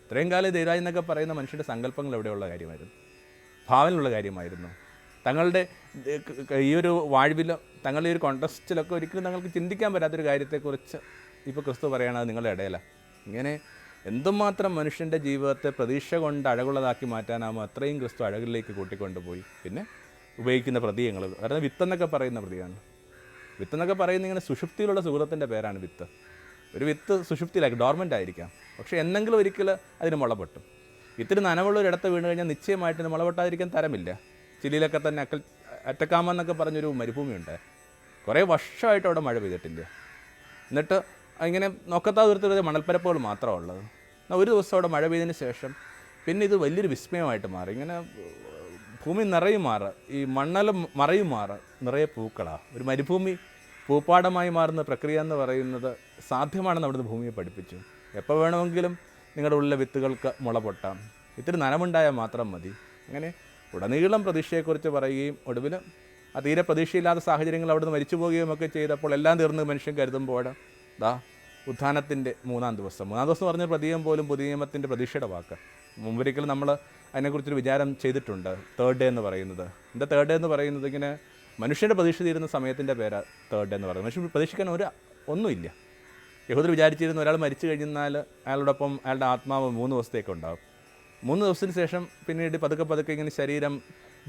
ഇത്രയും കാലം ദൈവരാജ് എന്നൊക്കെ പറയുന്ന മനുഷ്യൻ്റെ സങ്കല്പങ്ങൾ എവിടെയുള്ള കാര്യമായിരുന്നു, ഭാവനയിലുള്ള കാര്യമായിരുന്നു. തങ്ങളുടെ ഈ ഒരു വാഴ്വിലോ തങ്ങളുടെ ഈ ഒരു കോണ്ടസ്റ്റിലൊക്കെ ഒരിക്കലും തങ്ങൾക്ക് ചിന്തിക്കാൻ പറ്റാത്തൊരു കാര്യത്തെക്കുറിച്ച് ഇപ്പോൾ ക്രിസ്തു പറയുകയാണ്, അത് നിങ്ങളുടെ ഇടയിലാണ്. ഇങ്ങനെ എന്തുമാത്രം മനുഷ്യൻ്റെ ജീവിതത്തെ പ്രതീക്ഷ കൊണ്ട് അഴകുള്ളതാക്കി മാറ്റാനാകുമോ അത്രയും ക്രിസ്തു അഴകിലേക്ക് കൂട്ടിക്കൊണ്ടുപോയി. പിന്നെ ഉപയോഗിക്കുന്ന പ്രതീകങ്ങൾ, കാരണം വിത്തെന്നൊക്കെ പറയുന്ന പ്രതിയാണ്. വിത്തെന്നൊക്കെ പറയുന്ന ഇങ്ങനെ സുഷുപ്തിയിലുള്ള സുഹൃത്തിൻ്റെ പേരാണ് വിത്ത്. ഒരു വിത്ത് സുഷുപ്തിയിലായിരിക്കും, ഡോർമെൻ്റ് ആയിരിക്കാം, പക്ഷേ എന്നെങ്കിലും ഒരിക്കൽ അതിന് മുള പൊട്ടും. വിത്തിന് നനവുള്ള ഒരിടത്ത് വീണ് കഴിഞ്ഞാൽ നിശ്ചയമായിട്ട് മുള പൊട്ടാതിരിക്കാൻ തരമില്ല. ചിലിയിലൊക്കെ തന്നെ അറ്റക്കാമ എന്നൊക്കെ പറഞ്ഞൊരു മരുഭൂമിയുണ്ട്. കുറേ വർഷമായിട്ട് അവിടെ മഴ പെയ്തിട്ടില്ല. എന്നിട്ട് ഇങ്ങനെ നോക്കത്താ ദൂരത്തിൽ മണൽപ്പരപ്പുകൾ മാത്രമാണ് ഉള്ളത്. എന്നാൽ ഒരു ദിവസം അവിടെ മഴ പെയ്തതിന് ശേഷം പിന്നെ ഇത് വലിയൊരു വിസ്മയമായിട്ട് മാറി. ഇങ്ങനെ ഭൂമി നിറയും മാറുക, ഈ മണ്ണലും മറയും മാറുക, നിറയെ പൂക്കളാണ്. ഒരു മരുഭൂമി പൂപ്പാടമായി മാറുന്ന പ്രക്രിയ എന്ന് പറയുന്നത് സാധ്യമാണെന്ന് അവിടുന്ന് ഭൂമിയെ പഠിപ്പിച്ചു. എപ്പോൾ വേണമെങ്കിലും നിങ്ങളുടെ ഉള്ളിലെ വിത്തുകൾക്ക് മുള പൊട്ടാം, ഇത്തിരി നനവുണ്ടായാൽ മാത്രം മതി. അങ്ങനെ ഉടനീളം പ്രതീക്ഷയെക്കുറിച്ച് പറയുകയും ഒടുവിൽ ആ തീരെ പ്രതീക്ഷയില്ലാത്ത സാഹചര്യങ്ങൾ അവിടുന്ന് മരിച്ചു പോവുകയും ഒക്കെ ചെയ്തപ്പോൾ എല്ലാം തീർന്ന് മനുഷ്യൻ കരുതുമ്പോൾ ഉത്ഥാനത്തിൻ്റെ മൂന്നാം ദിവസം പറഞ്ഞ പ്രതീകം പോലും പുതിയ നിയമത്തിൻ്റെ പ്രതീക്ഷയുടെ വാക്ക്. മുമ്പൊരിക്കലും നമ്മൾ അതിനെക്കുറിച്ചൊരു വിചാരം ചെയ്തിട്ടുണ്ട്. തേർഡ് ഡേ എന്ന് പറയുന്നത് എന്താ? തേർഡ് ഡേ എന്ന് പറയുന്നത് ഇങ്ങനെ മനുഷ്യൻ്റെ പ്രതീക്ഷ തീരുന്ന സമയത്തിൻ്റെ പേര് തേർഡ് ഡേ എന്ന് പറയുന്നത്. മനുഷ്യൻ പ്രതീക്ഷിക്കാൻ ഒന്നുമില്ല. യഹൂദർ വിചാരിച്ചിരുന്ന ഒരാൾ മരിച്ചു കഴിഞ്ഞാൽ അയാളോടൊപ്പം അയാളുടെ ആത്മാവ് 3 ദിവസത്തേക്ക് ഉണ്ടാകും. 3 ദിവസത്തിന് ശേഷം പിന്നീട് പതുക്കെ ഇങ്ങനെ ശരീരം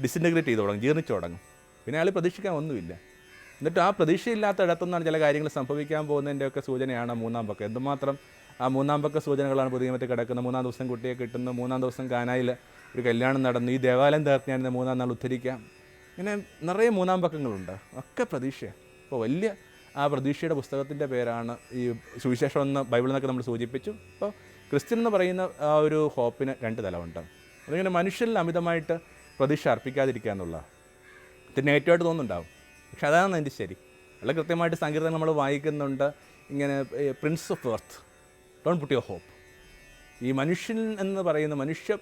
ഡിസിൻറ്റഗ്രേറ്റ് ചെയ്ത് തുടങ്ങും, ജീർണിച്ചു തുടങ്ങും. പിന്നെ അയാൾ പ്രതീക്ഷിക്കാൻ ഒന്നുമില്ല. എന്നിട്ട് ആ പ്രതീക്ഷയില്ലാത്ത ഇടത്തുനിന്നാണ് ചില കാര്യങ്ങൾ സംഭവിക്കാൻ പോകുന്നതിൻ്റെയൊക്കെ സൂചനയാണ് മൂന്നാം പക്കം. എന്തുമാത്രം ആ മൂന്നാം പക്ക സൂചനകളാണ് പുതിയ നിയമത്തിൽ കിടക്കുന്നത്. 3-ാം ദിവസം കുട്ടിയെ കിട്ടുന്നു, 3-ാം ദിവസം കാനായിൽ ഒരു കല്യാണം നടന്നു, ഈ ദേവാലയം തീർത്തിയാണ് 3-ാം നാൾ ഉദ്ധരിക്കാം. ഇങ്ങനെ നിറയെ 3-ാം പക്കങ്ങളുണ്ട്, ഒക്കെ പ്രതീക്ഷ. അപ്പോൾ വലിയ ആ പ്രതീക്ഷയുടെ പുസ്തകത്തിൻ്റെ പേരാണ് ഈ സുവിശേഷം എന്ന് ബൈബിളിൽ നിന്നൊക്കെ നമ്മൾ സൂചിപ്പിച്ചു. അപ്പോൾ ക്രിസ്ത്യൻ എന്ന് പറയുന്ന ആ ഒരു ഹോപ്പിന് 2 തലമുണ്ട്. അതിങ്ങനെ മനുഷ്യരിൽ അമിതമായിട്ട് പ്രതീക്ഷ അർപ്പിക്കാതിരിക്കുക എന്നുള്ള ഇതിന് ഏറ്റവുമായിട്ട് തോന്നുന്നുണ്ടാവും. പക്ഷെ അതാണ് എൻ്റെ ശരി. വളരെ കൃത്യമായിട്ട് സങ്കീർത്തനം നമ്മൾ വായിക്കുന്നുണ്ട്. ഇങ്ങനെ prince of earth, don't put your hope. ഈ മനുഷ്യൻ എന്ന് പറയുന്ന മനുഷ്യ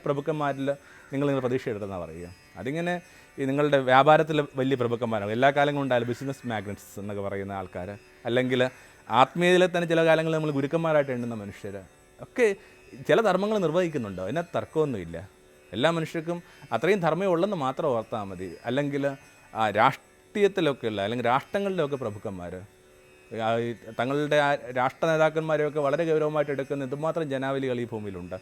പ്രഭുക്കന്മാരിൽ നിങ്ങൾ പ്രതീക്ഷ എടുത്തെന്നാണ് പറയുക. അതിങ്ങനെ ഈ നിങ്ങളുടെ വ്യാപാരത്തിൽ വലിയ പ്രഭുക്കന്മാരാണ്. എല്ലാ കാലങ്ങളും ഉണ്ടായാലും ബിസിനസ് മാഗ്നറ്റ്സ് എന്നൊക്കെ പറയുന്ന ആൾക്കാർ, അല്ലെങ്കിൽ ആത്മീയതയിൽ തന്നെ ചില കാലങ്ങളിൽ നമ്മൾ ഗുരുക്കന്മാരായിട്ട് എണ്ണുന്ന മനുഷ്യർ ഒക്കെ ചില ധർമ്മങ്ങൾ നിർവഹിക്കുന്നുണ്ട്. അതിനകത്ത് തർക്കമൊന്നുമില്ല. എല്ലാ മനുഷ്യർക്കും അത്രയും ധർമ്മം ഉള്ളെന്ന് മാത്രം ഓർത്താൽ മതി. അല്ലെങ്കിൽ രാഷ്ട്രീയത്തിലൊക്കെയുള്ള അല്ലെങ്കിൽ രാഷ്ട്രങ്ങളിലൊക്കെ പ്രഭുക്കന്മാർ തങ്ങളുടെ രാഷ്ട്ര നേതാക്കന്മാരെയൊക്കെ വളരെ ഗൗരവമായിട്ട് എടുക്കുന്ന എന്തുമാത്രം ജനാവലികൾ ഈ ഭൂമിയിലുണ്ട്.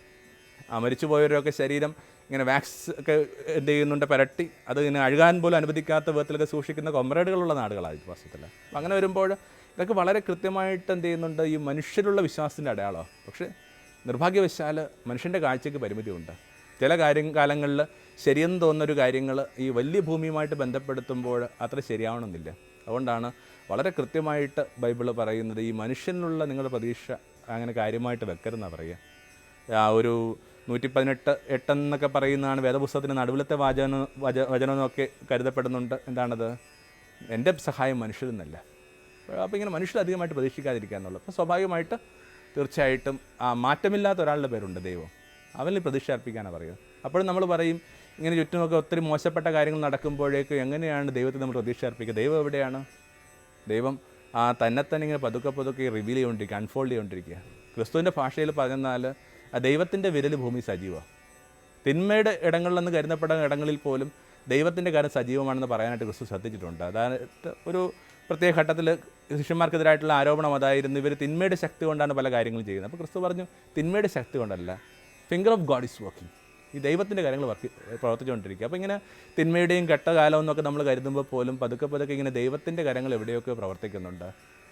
മരിച്ചുപോയവരൊക്കെ ശരീരം ഇങ്ങനെ വാക്സ് ഒക്കെ എന്ത് ചെയ്യുന്നുണ്ട്, പരട്ടി അത് ഇങ്ങനെ അഴുകാൻ പോലും അനുവദിക്കാത്ത വിധത്തിലൊക്കെ സൂക്ഷിക്കുന്ന കൊമറേഡുകളുള്ള നാടുകളാണ് വാസ്തവത്തിൽ. അപ്പം അങ്ങനെ വരുമ്പോൾ ഇതൊക്കെ വളരെ കൃത്യമായിട്ട് എന്ത് ചെയ്യുന്നുണ്ട്, ഈ മനുഷ്യരുള്ള വിശ്വാസത്തിൻ്റെ അടയാളമാണ്. പക്ഷേ നിർഭാഗ്യവശാൽ മനുഷ്യൻ്റെ കാഴ്ചയ്ക്ക് പരിമിതിയുണ്ട്. ചില കാലങ്ങളിൽ ശരിയെന്ന് തോന്നുന്നൊരു കാര്യങ്ങൾ ഈ വലിയ ഭൂമിയുമായിട്ട് ബന്ധപ്പെടുത്തുമ്പോൾ അത്ര ശരിയാവണമെന്നില്ല. അതുകൊണ്ടാണ് വളരെ കൃത്യമായിട്ട് ബൈബിള് പറയുന്നത് ഈ മനുഷ്യനിലുള്ള നിങ്ങളുടെ പ്രതീക്ഷ അങ്ങനെ കാര്യമായിട്ട് വെക്കരുതെന്നാണ് പറയുക. ഒരു 118:8 എന്നൊക്കെ പറയുന്നതാണ് വേദപുസ്തകത്തിന് നടുവിലത്തെ വചനമൊക്കെ കരുതപ്പെടുന്നുണ്ട്. എന്താണത്? എൻ്റെ സഹായം മനുഷ്യരിൽ നിന്നല്ല. അപ്പോൾ ഇങ്ങനെ മനുഷ്യർ അധികമായിട്ട് പ്രതീക്ഷിക്കാതിരിക്കുക എന്നുള്ളത്. അപ്പോൾ സ്വാഭാവികമായിട്ട് തീർച്ചയായിട്ടും ആ മാറ്റമില്ലാത്ത ഒരാളുടെ പേരുണ്ട് ദൈവം, അവനിൽ പ്രതീക്ഷ അർപ്പിക്കാനാണ് പറയുക. അപ്പോഴും നമ്മൾ പറയും ഇങ്ങനെ ചുറ്റുമൊക്കെ ഒത്തിരി മോശപ്പെട്ട കാര്യങ്ങൾ നടക്കുമ്പോഴേക്കും എങ്ങനെയാണ് ദൈവത്തിൽ നമ്മൾ പ്രതീക്ഷ അർപ്പിക്കുക? ദൈവം എവിടെയാണ്? ദൈവം തന്നെ ഇങ്ങനെ പതുക്കെ റിവീൽ ചെയ്തുകൊണ്ടിരിക്കുക, അൺഫോൾഡ് ചെയ്തുകൊണ്ടിരിക്കുക. ക്രിസ്തുവിൻ്റെ ഭാഷയിൽ പറഞ്ഞാൽ ദൈവത്തിൻ്റെ വിരൽ ഭൂമി സജീവമാണ്. തിന്മയുടെ ഇടങ്ങളിലെന്ന് കരുതപ്പെടുന്ന ഇടങ്ങളിൽ പോലും ദൈവത്തിൻ്റെ കാര്യം സജീവമാണെന്ന് പറയാനായിട്ട് ക്രിസ്തു ശ്രദ്ധിച്ചിട്ടുണ്ട്. അതായത് ഒരു പ്രത്യേക ഘട്ടത്തിൽ ശിഷ്യന്മാർക്കെതിരായിട്ടുള്ള ആരോപണം അതായിരുന്നു, ഇവർ തിന്മയുടെ ശക്തി കൊണ്ടാണ് പല കാര്യങ്ങളും ചെയ്യുന്നത്. അപ്പോൾ ക്രിസ്തു പറഞ്ഞു, തിന്മയുടെ ശക്തി കൊണ്ടല്ല, finger of God is working. ഈ ദൈവത്തിൻ്റെ കാര്യങ്ങൾ പ്രവർത്തിച്ചുകൊണ്ടിരിക്കുക. അപ്പോൾ ഇങ്ങനെ തിന്മയുടെയും കെട്ടകാലം എന്നൊക്കെ നമ്മൾ കരുതുമ്പോൾ പോലും പതുക്കെ ഇങ്ങനെ ദൈവത്തിൻ്റെ കാര്യങ്ങൾ എവിടെയൊക്കെ പ്രവർത്തിക്കുന്നുണ്ട്.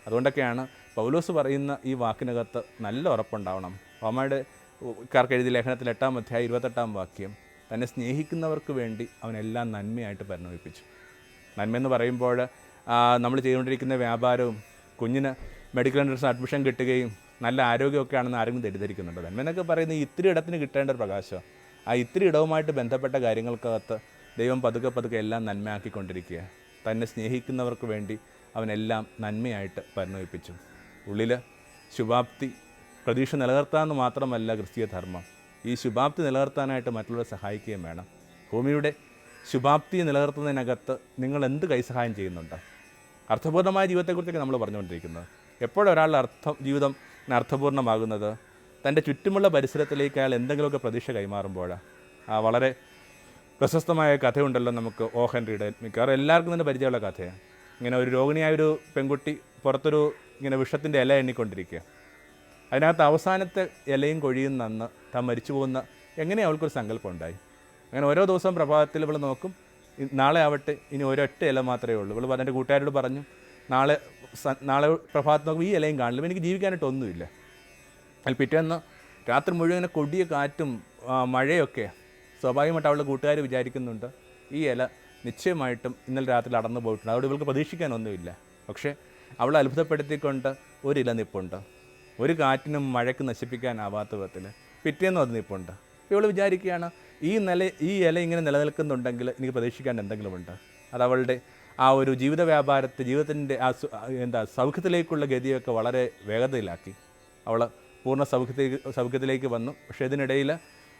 അതുകൊണ്ടൊക്കെയാണ് പൗലോസ് പറയുന്ന ഈ വാക്കിനകത്ത് നല്ല ഉറപ്പുണ്ടാവണം. റോമാക്കാർക്ക് എഴുതിയ ലേഖനത്തിൽ 8-ാം അധ്യായം 28-ാം വാക്യം, തന്നെ സ്നേഹിക്കുന്നവർക്ക് വേണ്ടി അവനെല്ലാം നന്മയായിട്ട് പരിണമിപ്പിച്ചു. നന്മയെന്ന് പറയുമ്പോൾ നമ്മൾ ചെയ്തുകൊണ്ടിരിക്കുന്ന വ്യാപാരവും കുഞ്ഞിന് മെഡിക്കൽ എൻട്രൻസ് അഡ്മിഷൻ കിട്ടുകയും നല്ല ആരോഗ്യമൊക്കെ ആണെന്ന് ആരെങ്കിലും തെറ്റിദ്ധരിക്കുന്നുണ്ട്. നന്മയെന്നൊക്കെ പറയുന്നത് ഇത്തിരി ഇടത്തിന് കിട്ടേണ്ട ഒരു പ്രകാശം. ആ ഇത്തിരി ഇടവുമായിട്ട് ബന്ധപ്പെട്ട കാര്യങ്ങൾക്കകത്ത് ദൈവം പതുക്കെ എല്ലാം നന്മയാക്കിക്കൊണ്ടിരിക്കുക. തന്നെ സ്നേഹിക്കുന്നവർക്ക് വേണ്ടി അവനെല്ലാം നന്മയായിട്ട് പരിണമിപ്പിച്ചു. ഉള്ളിൽ ശുഭാപ്തി, പ്രതീക്ഷ നിലനിർത്താമെന്ന് മാത്രമല്ല ക്രിസ്തീയ ധർമ്മം, ഈ ശുഭാപ്തി നിലനിർത്താനായിട്ട് മറ്റുള്ളവരെ സഹായിക്കുകയും വേണം. ഭൂമിയുടെ ശുഭാപ്തി നിലനിർത്തുന്നതിനകത്ത് നിങ്ങൾ എന്ത് കൈസഹായം ചെയ്യുന്നുണ്ട്? അർത്ഥപൂർണ്ണമായ ജീവിതത്തെക്കുറിച്ചൊക്കെ നമ്മൾ പറഞ്ഞുകൊണ്ടിരിക്കുന്നത്. എപ്പോഴൊരാളുടെ ജീവിതം അർത്ഥപൂർണ്ണമാകുന്നത് തൻ്റെ ചുറ്റുമുള്ള പരിസരത്തിലേക്ക് അയാൾ എന്തെങ്കിലുമൊക്കെ പ്രതീക്ഷ കൈമാറുമ്പോഴാണ്. വളരെ പ്രശസ്തമായ കഥയുണ്ടല്ലോ നമുക്ക്, ഓ ഹെൻറിയുടെ. മിക്കവാറും എല്ലാവർക്കും തന്നെ പരിചയമുള്ള കഥയാണ്. ഇങ്ങനെ ഒരു രോഗിണിയായൊരു പെൺകുട്ടി പുറത്തൊരു ഇങ്ങനെ വിഷത്തിൻ്റെ ഇല എണ്ണിക്കൊണ്ടിരിക്കുക. അതിനകത്ത് അവസാനത്തെ ഇലയും കൊഴിയും നന്ന് താൻ മരിച്ചു പോകുന്ന എങ്ങനെ അവൾക്കൊരു സങ്കല്പം ഉണ്ടായി. അങ്ങനെ ഓരോ ദിവസവും പ്രഭാതത്തിൽ ഇവൾ നോക്കും, നാളെ ആവട്ടെ ഇനി ഒരൊറ്റ ഇല മാത്രമേ ഉള്ളൂ. ഇവൾ എൻ്റെ കൂട്ടുകാരോട് പറഞ്ഞു, നാളെ പ്രഭാതത്തിൽ നോക്കുമ്പോൾ ഈ ഇലയും കാണില്ല, എനിക്ക് ജീവിക്കാനായിട്ടൊന്നുമില്ല. അതിൽ പിറ്റേന്ന് രാത്രി മുഴുവൻ കൊടിയ കാറ്റും മഴയൊക്കെ. സ്വാഭാവികമായിട്ട് അവളുടെ കൂട്ടുകാർ വിചാരിക്കുന്നുണ്ട് ഈ ഇല നിശ്ചയമായിട്ടും ഇന്നലെ രാത്രി അടന്നു പോയിട്ടുണ്ട്, അവിടെ ഇവൾക്ക് പ്രതീക്ഷിക്കാനൊന്നുമില്ല. പക്ഷേ അവളെ അത്ഭുതപ്പെടുത്തിക്കൊണ്ട് ഒരു ഇല നിപ്പുണ്ട്, ഒരു കാറ്റിനും മഴയ്ക്ക് നശിപ്പിക്കാനാവാത്ത വിധത്തിൽ പിറ്റേന്നും അത് നിപ്പുണ്ട്. ഇവൾ വിചാരിക്കുകയാണ് ഈ ഇല ഇങ്ങനെ നിലനിൽക്കുന്നുണ്ടെങ്കിൽ എനിക്ക് പ്രതീക്ഷിക്കാൻ എന്തെങ്കിലുമുണ്ട്. അതവളുടെ ആ ഒരു ജീവിത വ്യാപാരത്തെ, ജീവിതത്തിൻ്റെ സൗഖ്യത്തിലേക്കുള്ള ഗതിയൊക്കെ വളരെ വേഗതയിലാക്കി. അവൾ പൂർണ്ണ സൗഖ്യത്തിലേക്ക് വന്നു. പക്ഷേ ഇതിനിടയിൽ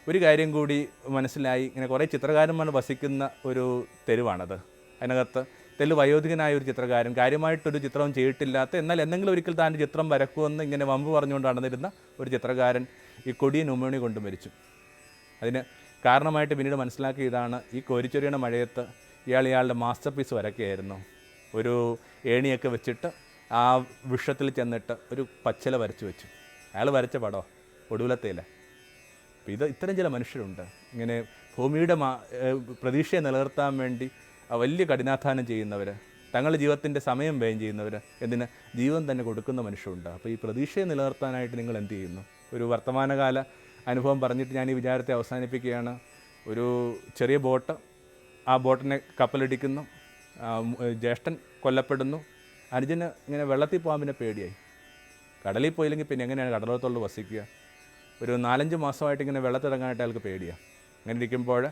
ഒരു കാര്യം കൂടി മനസ്സിലായി. ഇങ്ങനെ കുറേ ചിത്രകാരന്മാർ വസിക്കുന്ന ഒരു തെരുവാണത്. അതിനകത്ത് വയോധികനായ ഒരു ചിത്രകാരൻ, കാര്യമായിട്ടൊരു ചിത്രവും ചെയ്തിട്ടില്ലാത്ത, എന്നാൽ എന്തെങ്കിലും ഒരിക്കൽ താൻ്റെ ചിത്രം വരക്കുമെന്ന് ഇങ്ങനെ വമ്പ് പറഞ്ഞുകൊണ്ട് നടന്നിരുന്ന ഒരു ചിത്രകാരൻ ഈ കൊടിയ ന്യൂമോണിയ കൊണ്ട് മരിച്ചു. അതിന് കാരണമായിട്ട് പിന്നീട് മനസ്സിലാക്കിയതാണ്, ഈ കോരിച്ചൊരിയണ മഴയത്ത് ഇയാളുടെ മാസ്റ്റർ പീസ് വരയ്ക്കുകയായിരുന്നു. ഒരു ഏണിയൊക്കെ വെച്ചിട്ട് ആ വൃക്ഷത്തിൽ ചെന്നിട്ട് ഒരു പച്ചില വരച്ചു വെച്ചു. അയാൾ വരച്ച പടോ ഒടുവിലത്തേല. അപ്പോൾ ഇത്തരം ചില മനുഷ്യരുണ്ട്, ഇങ്ങനെ ഭൂമിയുടെ പ്രതീക്ഷയെ നിലനിർത്താൻ വേണ്ടി വലിയ കഠിനാധ്വാനം ചെയ്യുന്നവർ, തങ്ങളുടെ ജീവിതത്തിൻ്റെ സമയം വ്യയം ചെയ്യുന്നവർ, എന്തിന് ജീവൻ തന്നെ കൊടുക്കുന്ന മനുഷ്യരുണ്ട്. അപ്പോൾ ഈ പ്രതീക്ഷയെ നിലനിർത്താനായിട്ട് നിങ്ങൾ എന്ത് ചെയ്യുന്നു? ഒരു വർത്തമാനകാല അനുഭവം പറഞ്ഞിട്ട് ഞാൻ ഈ വിചാരത്തെ അവസാനിപ്പിക്കുകയാണ്. ഒരു ചെറിയ ബോട്ട്, ആ ബോട്ടിനെ കപ്പലിടിക്കുന്നു, ജ്യേഷ്ഠൻ കൊല്ലപ്പെടുന്നു, അനുജന് ഇങ്ങനെ വെള്ളത്തിൽ പോകാൻ പിന്നെ പേടിയായി. കടലിൽ പോയില്ലെങ്കിൽ പിന്നെ എങ്ങനെയാണ് കടലോരത്തോട് വസിക്കുക? ഒരു 4-5 മാസമായിട്ട് ഇങ്ങനെ വെള്ളത്തിറങ്ങാനായിട്ട് അയാൾക്ക് പേടിയാണ്. അങ്ങനെ ഇരിക്കുമ്പോൾ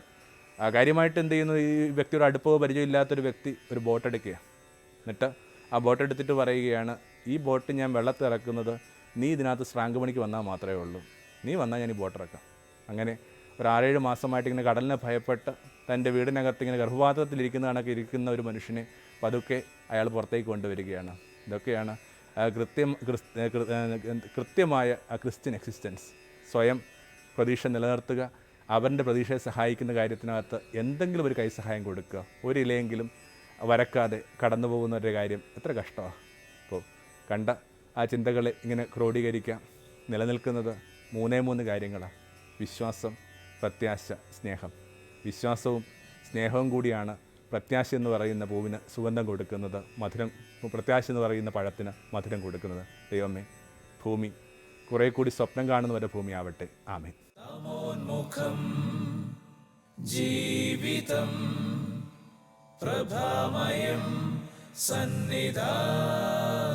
കാര്യമായിട്ട് എന്ത് ചെയ്യുന്നു, ഈ വ്യക്തിയുടെ അടുപ്പമോ പരിചയമില്ലാത്തൊരു വ്യക്തി ഒരു ബോട്ട് എടുക്കുക. എന്നിട്ട് ആ ബോട്ട് എടുത്തിട്ട് പറയുകയാണ്, ഈ ബോട്ട് ഞാൻ വെള്ളത്തിൽ ഇറക്കുന്നത് നീ ഇതിനകത്ത് ശ്രാങ്ക് പണിക്ക് വന്നാൽ മാത്രമേ ഉള്ളൂ, നീ വന്നാൽ ഞാൻ ഈ ബോട്ട് ഇറക്കാം. അങ്ങനെ ഒരു 6-7 മാസമായിട്ട് ഇങ്ങനെ കടലിനെ ഭയപ്പെട്ട് തൻ്റെ വീടിനകത്ത് ഇങ്ങനെ ഗർഭപാത്രത്തിലിരിക്കുന്ന കണക്ക് ഇരിക്കുന്ന ഒരു മനുഷ്യനെ പതുക്കെ അയാൾ പുറത്തേക്ക് കൊണ്ടുവരികയാണ്. ഇതൊക്കെയാണ് കൃത്യമായ ക്രിസ്ത്യൻ എക്സിസ്റ്റൻസ്. സ്വയം പ്രതീക്ഷ നിലനിർത്തുക, അവൻ്റെ പ്രതീക്ഷയെ സഹായിക്കുന്ന കാര്യത്തിനകത്ത് എന്തെങ്കിലും ഒരു കൈസഹായം കൊടുക്കുക. ഒരിലെയെങ്കിലും വരക്കാതെ കടന്നു പോകുന്നവരുടെ കാര്യം എത്ര കഷ്ടമാണ്. അപ്പോൾ കണ്ട ആ ചിന്തകളെ ഇങ്ങനെ ക്രോഡീകരിക്കാം. നിലനിൽക്കുന്നത് 3 കാര്യങ്ങളാണ്: വിശ്വാസം, പ്രത്യാശ, സ്നേഹം. വിശ്വാസവും സ്നേഹവും കൂടിയാണ് പ്രത്യാശ എന്ന് പറയുന്ന പൂവിന് സുഗന്ധം കൊടുക്കുന്നത്, പ്രത്യാശ എന്ന് പറയുന്ന പഴത്തിന് മധുരം കൊടുക്കുന്നത്. ദൈവമേ, ഭൂമി കുറേ കൂടി സ്വപ്നം കാണുന്നവരെ ഭൂമി ആവട്ടെ. ആമേൻ. ജീവിതം പ്രഭാമയം സന്നിധാനം.